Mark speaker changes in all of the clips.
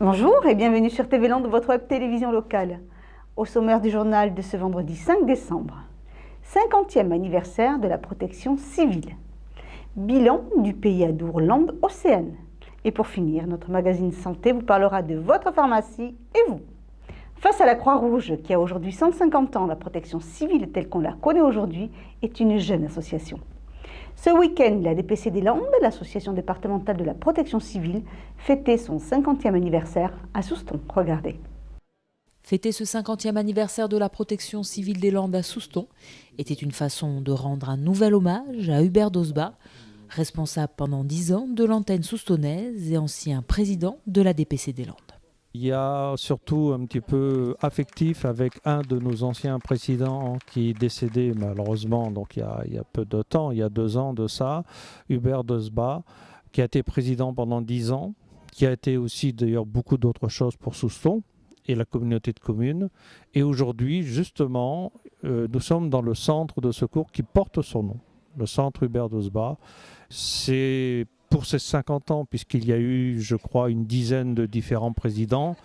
Speaker 1: Bonjour et bienvenue sur TV Land, votre web télévision locale. Au sommaire du journal de ce vendredi 5 décembre, 50e anniversaire de la protection civile. Bilan du pays Adour-Land Océane. Et pour finir, notre magazine santé vous parlera de votre pharmacie et vous. Face à la Croix-Rouge, qui a aujourd'hui 150 ans, la protection civile telle qu'on la connaît aujourd'hui est une jeune association. Ce week-end, la DPC des Landes, l'association départementale de la protection civile, fêtait son 50e anniversaire à Souston. Regardez.
Speaker 2: Fêter ce 50e anniversaire de la protection civile des Landes à Souston était une façon de rendre un nouvel hommage à Hubert Dosba, responsable pendant 10 ans de l'antenne soustonnaise et ancien président de la DPC des Landes.
Speaker 3: Il y a surtout un petit peu affectif avec un de nos anciens présidents qui est décédé malheureusement, donc il y a peu de temps, il y a 2 ans de ça, Hubert Dosba, qui a été président pendant 10 ans, qui a été aussi d'ailleurs beaucoup d'autres choses pour Souston et la communauté de communes. Et aujourd'hui, justement, nous sommes dans le centre de secours qui porte son nom, le centre Hubert Dosba. C'est pour ces 50 ans, puisqu'il y a eu, je crois, une dizaine de différents présidents,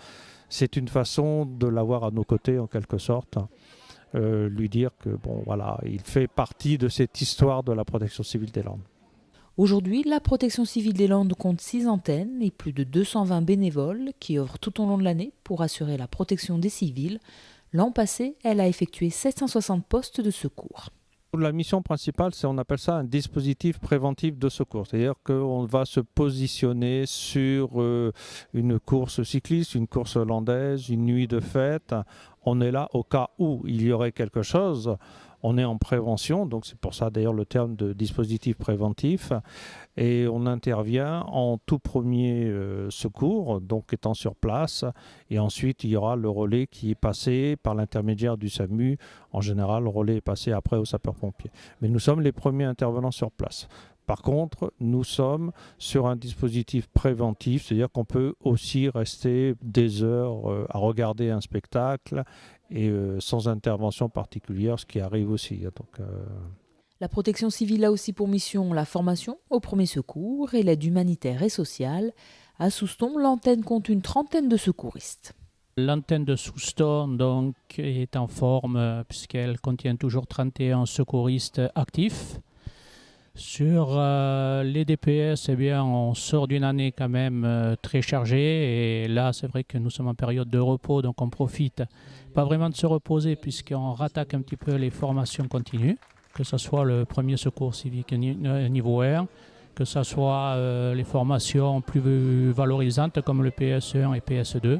Speaker 3: c'est une façon de l'avoir à nos côtés, en quelque sorte. Lui dire que, bon, voilà, il fait partie de cette histoire de la protection civile des Landes.
Speaker 2: Aujourd'hui, la protection civile des Landes compte 6 antennes et plus de 220 bénévoles qui œuvrent tout au long de l'année pour assurer la protection des civils. L'an passé, elle a effectué 760 postes de secours.
Speaker 3: La mission principale, on appelle ça un dispositif préventif de secours. C'est-à-dire qu'on va se positionner sur une course cycliste, une course hollandaise, une nuit de fête. On est là au cas où il y aurait quelque chose. On est en prévention, donc c'est pour ça d'ailleurs le terme de dispositif préventif. Et on intervient en tout premier secours, donc étant sur place. Et ensuite, il y aura le relais qui est passé par l'intermédiaire du SAMU. En général, le relais est passé après aux sapeurs-pompiers. Mais nous sommes les premiers intervenants sur place. Par contre, nous sommes sur un dispositif préventif, c'est-à-dire qu'on peut aussi rester des heures à regarder un spectacle et sans intervention particulière, ce qui arrive aussi. Donc,
Speaker 2: La protection civile a aussi pour mission la formation au premier secours et l'aide humanitaire et sociale. À Souston, l'antenne compte une trentaine de secouristes.
Speaker 4: L'antenne de Souston donc, est en forme puisqu'elle contient toujours 31 secouristes actifs. Sur les DPS, eh bien, on sort d'une année quand même très chargée et là c'est vrai que nous sommes en période de repos, donc on profite pas vraiment de se reposer puisqu'on rattaque un petit peu les formations continues, que ce soit le premier secours civique niveau R, que ce soit les formations plus valorisantes comme le PS1 et PS2,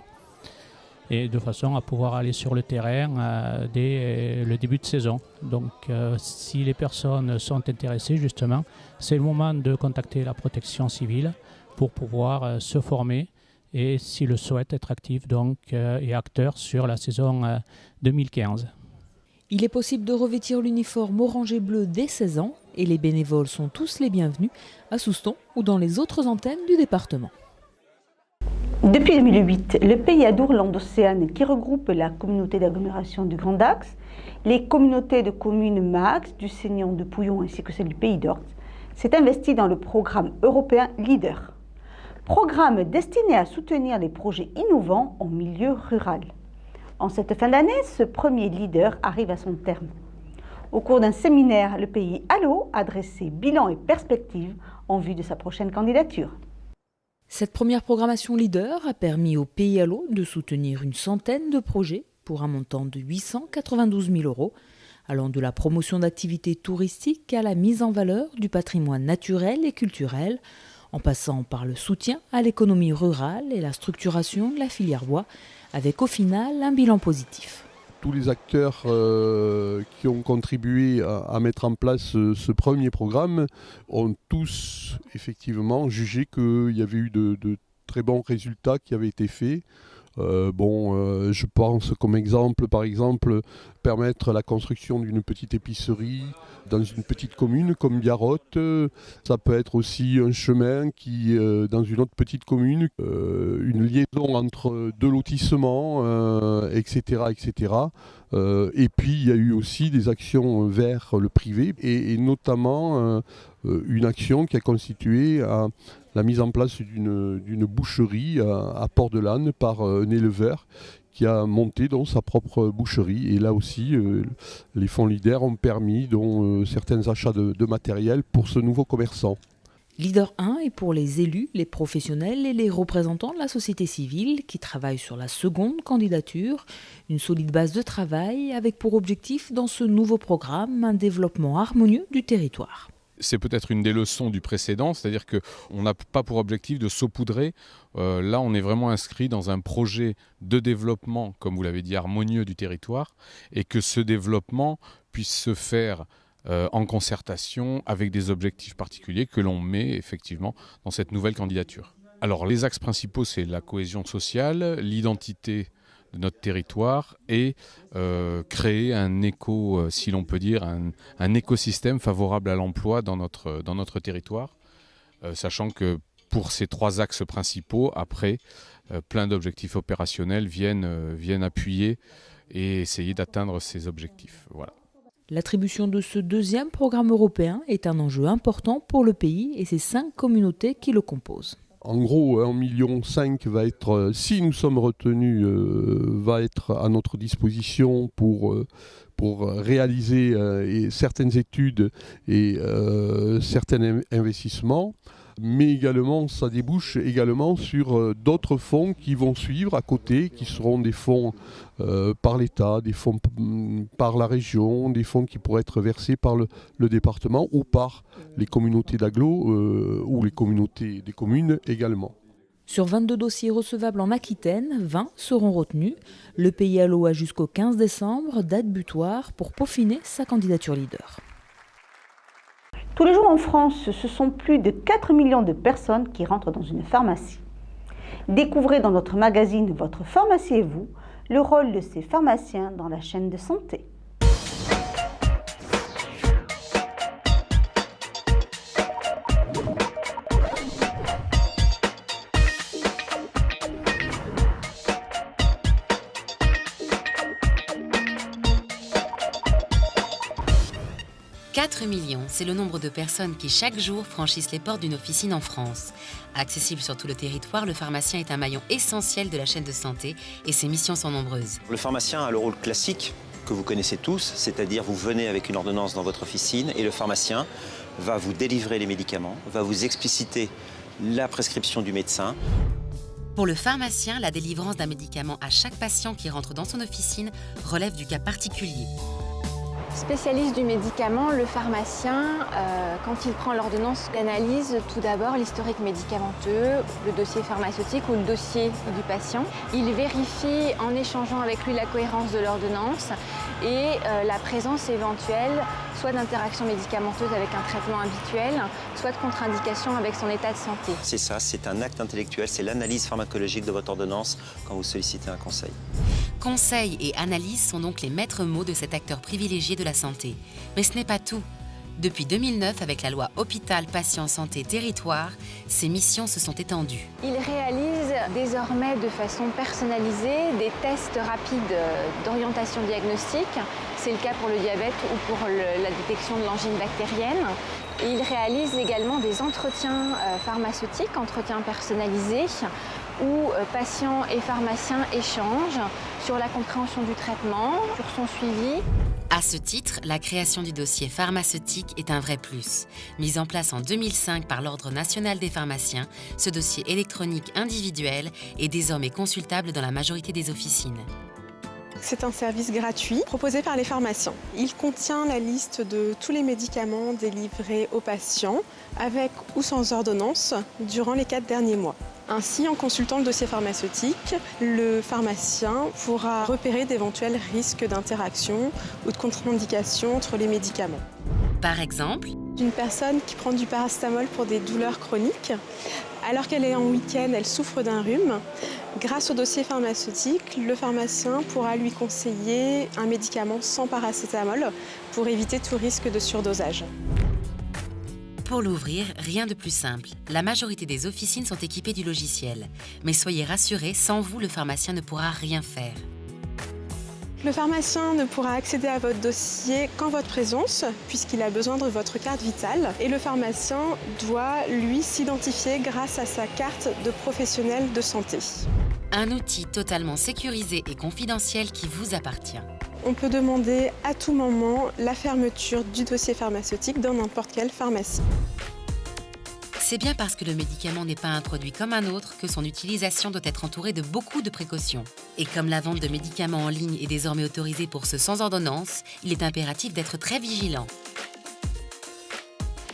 Speaker 4: et de façon à pouvoir aller sur le terrain dès le début de saison. Donc si les personnes sont intéressées justement, c'est le moment de contacter la protection civile pour pouvoir se former et s'ils le souhaitent être actifs donc, et acteurs sur la saison 2015.
Speaker 2: Il est possible de revêtir l'uniforme orange et bleu dès 16 ans et les bénévoles sont tous les bienvenus à Souston ou dans les autres antennes du département.
Speaker 1: Depuis 2008, le pays Adour-Land Océane, qui regroupe la communauté d'agglomération du Grand Dax, les communautés de communes Max, du Seignan de Pouillon ainsi que celle du Pays d'Ort, s'est investi dans le programme européen LEADER. Programme destiné à soutenir les projets innovants en milieu rural. En cette fin d'année, ce premier LEADER arrive à son terme. Au cours d'un séminaire, le pays Allo a dressé bilan et perspectives en vue de sa prochaine candidature.
Speaker 2: Cette première programmation Leader a permis au Pays Allo de soutenir une centaine de projets pour un montant de 892 000 €, allant de la promotion d'activités touristiques à la mise en valeur du patrimoine naturel et culturel, en passant par le soutien à l'économie rurale et la structuration de la filière bois, avec au final un bilan positif.
Speaker 5: Tous les acteurs qui ont contribué à mettre en place ce premier programme ont tous effectivement jugé qu'il y avait eu de très bons résultats qui avaient été faits. Je pense comme exemple, par exemple, permettre la construction d'une petite épicerie dans une petite commune comme Biarrotte. Ça peut être aussi un chemin qui, dans une autre petite commune, une liaison entre 2 lotissements, etc. etc. Et puis il y a eu aussi des actions vers le privé et notamment une action qui a constitué à la mise en place d'une boucherie à Port-de-Lanne par un éleveur qui a monté donc sa propre boucherie. Et là aussi, les fonds Leader ont permis certains achats de matériel pour ce nouveau commerçant.
Speaker 2: Leader 1 est pour les élus, les professionnels et les représentants de la société civile qui travaillent sur la seconde candidature, une solide base de travail avec pour objectif dans ce nouveau programme un développement harmonieux du territoire.
Speaker 6: C'est peut-être une des leçons du précédent, c'est-à-dire qu'on n'a pas pour objectif de saupoudrer. Là, on est vraiment inscrit dans un projet de développement, comme vous l'avez dit, harmonieux du territoire, et que ce développement puisse se faire en concertation avec des objectifs particuliers que l'on met effectivement dans cette nouvelle candidature. Alors, les axes principaux, c'est la cohésion sociale, l'identité de notre territoire et créer un si l'on peut dire, un écosystème favorable à l'emploi dans notre territoire, sachant que pour ces 3 axes principaux, après, plein d'objectifs opérationnels viennent appuyer et essayer d'atteindre ces objectifs. Voilà.
Speaker 2: L'attribution de ce deuxième programme européen est un enjeu important pour le pays et ses 5 communautés qui le composent.
Speaker 5: En gros, 1,5 million va être, si nous sommes retenus, va être à notre disposition pour réaliser certaines études et certains investissements. Mais également, ça débouche également sur d'autres fonds qui vont suivre à côté, qui seront des fonds par l'État, des fonds par la région, des fonds qui pourraient être versés par le département ou par les communautés d'agglo ou les communautés des communes également.
Speaker 2: Sur 22 dossiers recevables en Aquitaine, 20 seront retenus. Le Pays Allo a jusqu'au 15 décembre, date butoir, pour peaufiner sa candidature leader.
Speaker 1: Tous les jours en France, ce sont plus de 4 millions de personnes qui rentrent dans une pharmacie. Découvrez dans notre magazine Votre pharmacie et vous, le rôle de ces pharmaciens dans la chaîne de santé.
Speaker 7: « 4 millions, c'est le nombre de personnes qui chaque jour franchissent les portes d'une officine en France. Accessible sur tout le territoire, le pharmacien est un maillon essentiel de la chaîne de santé et ses missions sont nombreuses.
Speaker 8: Le pharmacien a le rôle classique que vous connaissez tous, c'est-à-dire vous venez avec une ordonnance dans votre officine et le pharmacien va vous délivrer les médicaments, va vous expliciter la prescription du médecin.
Speaker 7: Pour le pharmacien, la délivrance d'un médicament à chaque patient qui rentre dans son officine relève du cas particulier.
Speaker 9: Spécialiste du médicament, le pharmacien, quand il prend l'ordonnance, analyse tout d'abord l'historique médicamenteux, le dossier pharmaceutique ou le dossier du patient. Il vérifie en échangeant avec lui la cohérence de l'ordonnance et la présence éventuelle soit d'interactions médicamenteuses avec un traitement habituel, soit de contre-indication avec son état de santé.
Speaker 8: C'est ça, c'est un acte intellectuel, c'est l'analyse pharmacologique de votre ordonnance quand vous sollicitez un conseil.
Speaker 7: Conseil et analyse sont donc les maîtres mots de cet acteur privilégié de la santé. Mais ce n'est pas tout. Depuis 2009, avec la loi Hôpital, Patient, Santé, Territoire, ces missions se sont étendues.
Speaker 9: Il réalise désormais de façon personnalisée des tests rapides d'orientation diagnostique. C'est le cas pour le diabète ou pour la détection de l'angine bactérienne. Et il réalise également des entretiens pharmaceutiques, entretiens personnalisés, où patients et pharmaciens échangent sur la compréhension du traitement, sur son suivi.
Speaker 7: À ce titre, la création du dossier pharmaceutique est un vrai plus. Mis en place en 2005 par l'Ordre national des pharmaciens, ce dossier électronique individuel est désormais consultable dans la majorité des officines.
Speaker 10: C'est un service gratuit proposé par les pharmaciens. Il contient la liste de tous les médicaments délivrés aux patients, avec ou sans ordonnance, durant les 4 derniers mois. Ainsi, en consultant le dossier pharmaceutique, le pharmacien pourra repérer d'éventuels risques d'interaction ou de contre-indication entre les médicaments.
Speaker 7: Par exemple,
Speaker 10: une personne qui prend du paracétamol pour des douleurs chroniques, alors qu'elle est en week-end, elle souffre d'un rhume. Grâce au dossier pharmaceutique, le pharmacien pourra lui conseiller un médicament sans paracétamol pour éviter tout risque de surdosage.
Speaker 7: Pour l'ouvrir, rien de plus simple. La majorité des officines sont équipées du logiciel. Mais soyez rassurés, sans vous, le pharmacien ne pourra rien faire.
Speaker 10: Le pharmacien ne pourra accéder à votre dossier qu'en votre présence, puisqu'il a besoin de votre carte vitale. Et le pharmacien doit, lui, s'identifier grâce à sa carte de professionnel de santé.
Speaker 7: Un outil totalement sécurisé et confidentiel qui vous appartient.
Speaker 10: On peut demander à tout moment la fermeture du dossier pharmaceutique dans n'importe quelle pharmacie.
Speaker 7: C'est bien parce que le médicament n'est pas un produit comme un autre que son utilisation doit être entourée de beaucoup de précautions. Et comme la vente de médicaments en ligne est désormais autorisée pour ceux sans ordonnance, il est impératif d'être très vigilant.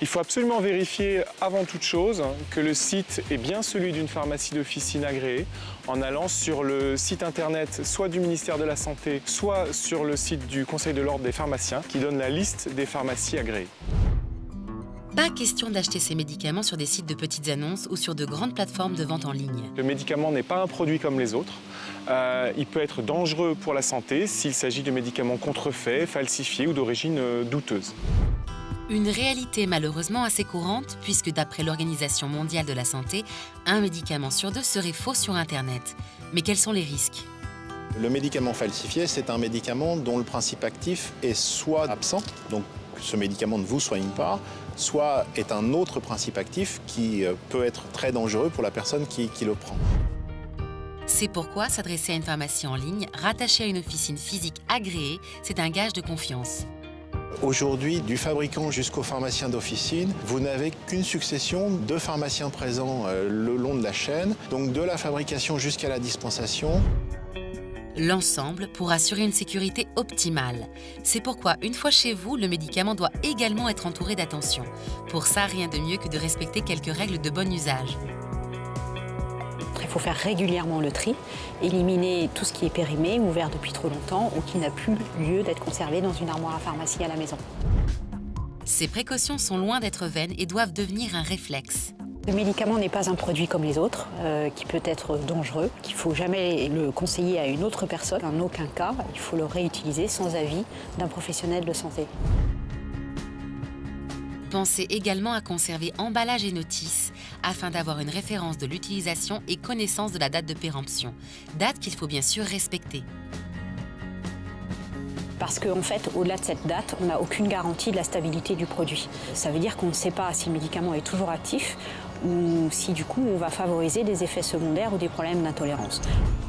Speaker 11: Il faut absolument vérifier avant toute chose que le site est bien celui d'une pharmacie d'officine agréée en allant sur le site internet soit du ministère de la Santé, soit sur le site du Conseil de l'Ordre des pharmaciens qui donne la liste des pharmacies agréées.
Speaker 7: Pas question d'acheter ces médicaments sur des sites de petites annonces ou sur de grandes plateformes de vente en ligne.
Speaker 11: Le médicament n'est pas un produit comme les autres. Il peut être dangereux pour la santé s'il s'agit de médicaments contrefaits, falsifiés ou d'origine douteuse.
Speaker 7: Une réalité malheureusement assez courante puisque d'après l'Organisation mondiale de la santé, un médicament sur 2 serait faux sur Internet. Mais quels sont les risques ?
Speaker 12: Le médicament falsifié, c'est un médicament dont le principe actif est soit absent, donc ce médicament ne vous soigne pas, soit est un autre principe actif qui peut être très dangereux pour la personne qui le prend.
Speaker 7: C'est pourquoi s'adresser à une pharmacie en ligne, rattachée à une officine physique agréée, c'est un gage de confiance.
Speaker 12: Aujourd'hui, du fabricant jusqu'au pharmacien d'officine, vous n'avez qu'une succession de pharmaciens présents le long de la chaîne, donc de la fabrication jusqu'à la dispensation.
Speaker 7: L'ensemble pour assurer une sécurité optimale. C'est pourquoi, une fois chez vous, le médicament doit également être entouré d'attention. Pour ça, rien de mieux que de respecter quelques règles de bon usage.
Speaker 13: Il faut faire régulièrement le tri, éliminer tout ce qui est périmé, ouvert depuis trop longtemps ou qui n'a plus lieu d'être conservé dans une armoire à pharmacie à la maison.
Speaker 7: Ces précautions sont loin d'être vaines et doivent devenir un réflexe.
Speaker 13: Le médicament n'est pas un produit comme les autres, qui peut être dangereux, qu'il ne faut jamais le conseiller à une autre personne. En aucun cas, il faut le réutiliser sans avis d'un professionnel de santé.
Speaker 7: Pensez également à conserver emballage et notices afin d'avoir une référence de l'utilisation et connaissance de la date de péremption, date qu'il faut bien sûr respecter.
Speaker 13: Parce qu'en fait, au-delà de cette date, on n'a aucune garantie de la stabilité du produit. Ça veut dire qu'on ne sait pas si le médicament est toujours actif ou si du coup on va favoriser des effets secondaires ou des problèmes d'intolérance.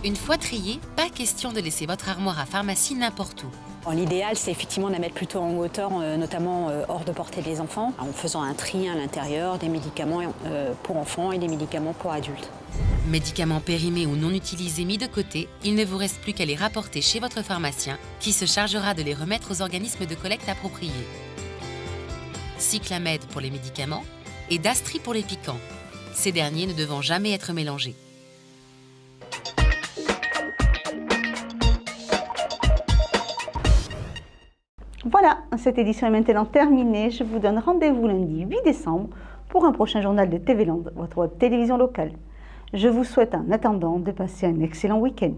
Speaker 7: Une fois trié, pas question de laisser votre armoire à pharmacie n'importe où.
Speaker 13: L'idéal, c'est effectivement de la mettre plutôt en hauteur, notamment hors de portée des enfants, en faisant un tri à l'intérieur des médicaments pour enfants et des médicaments pour adultes.
Speaker 7: Médicaments périmés ou non utilisés mis de côté, il ne vous reste plus qu'à les rapporter chez votre pharmacien qui se chargera de les remettre aux organismes de collecte appropriés. Cyclamède pour les médicaments et Dastri pour les piquants, ces derniers ne devant jamais être mélangés.
Speaker 1: Voilà, cette édition est maintenant terminée. Je vous donne rendez-vous lundi 8 décembre pour un prochain journal de TV Land, votre web télévision locale. Je vous souhaite en attendant de passer un excellent week-end.